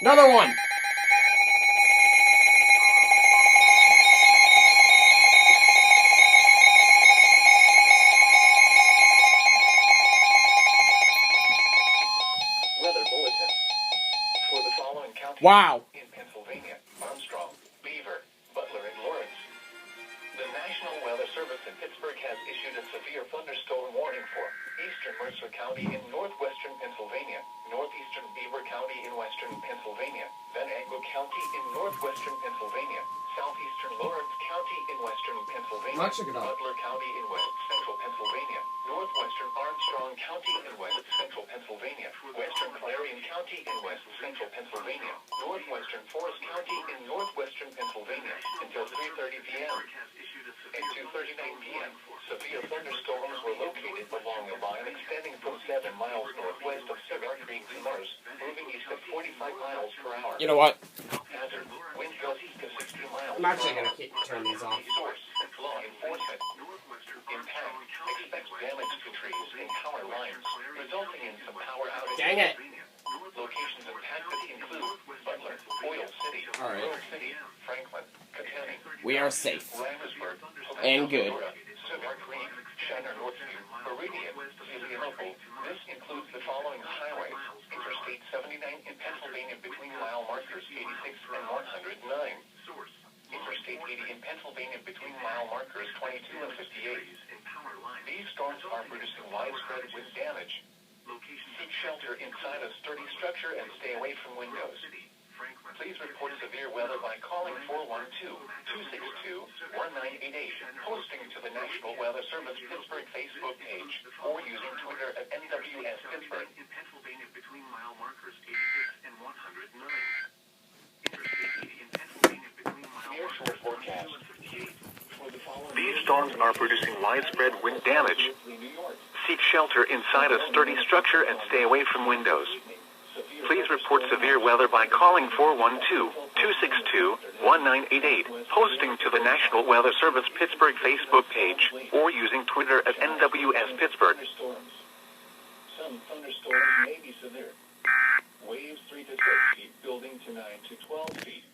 Another one! Weather bulletin. For the following counties Wow. in Pennsylvania: Armstrong, Beaver, Butler, and Lawrence. The National Weather Service in Pittsburgh has issued a severe thunderstorm warning for eastern Mercer County in northwestern Pennsylvania, northeastern Beaver County in western Pennsylvania, Venango County in northwestern Pennsylvania, southeastern Lawrence County in western Pennsylvania, Butler County in west central Pennsylvania, northwestern Armstrong County in west central Pennsylvania, western Clarion County in west central Pennsylvania, northwestern Forest County in northwestern Pennsylvania until 3:30 p.m. At 2:39 p.m., severe thunderstorms were located along a line extending from 7 miles northwest of Cigar Creek to Mars, moving east at 45 miles per hour. You know what? Hazard, wind gusts to 60 miles I'm actually gonna turn these off. Source, law enforcement. Impact, expect damage to trees and power lines, resulting in some power outages. Dang it! Locations impacted include Butler, Oil City, Alright. Grove City, Franklin, Katanning, We are safe. Rhinersburg, And good. Cigar Creek, Shiner Northview, Meridian, Zelienople. This includes the following highways: Interstate 79 in Pennsylvania between mile markers 86 and 109. Interstate 80 in Pennsylvania between mile markers 22 and 58. These storms are producing widespread wind damage. Seek shelter inside a sturdy structure and stay away from windows. Please report severe weather by calling 412-262-1988, posting to the National Weather Service Pittsburgh Facebook page, or using Twitter at NWS Pittsburgh. In Pennsylvania between mile markers 86 and 109. Interstate 80 in Pennsylvania between mile markers forecast. These storms are producing widespread wind damage. Seek shelter inside a sturdy structure and stay away from windows. Please report severe weather by calling 412-262-1988, posting to the National Weather Service Pittsburgh Facebook page, or using Twitter at NWS Pittsburgh. Some thunderstorms may be severe. Waves 3 to 6 feet, building to 9 to 12 feet.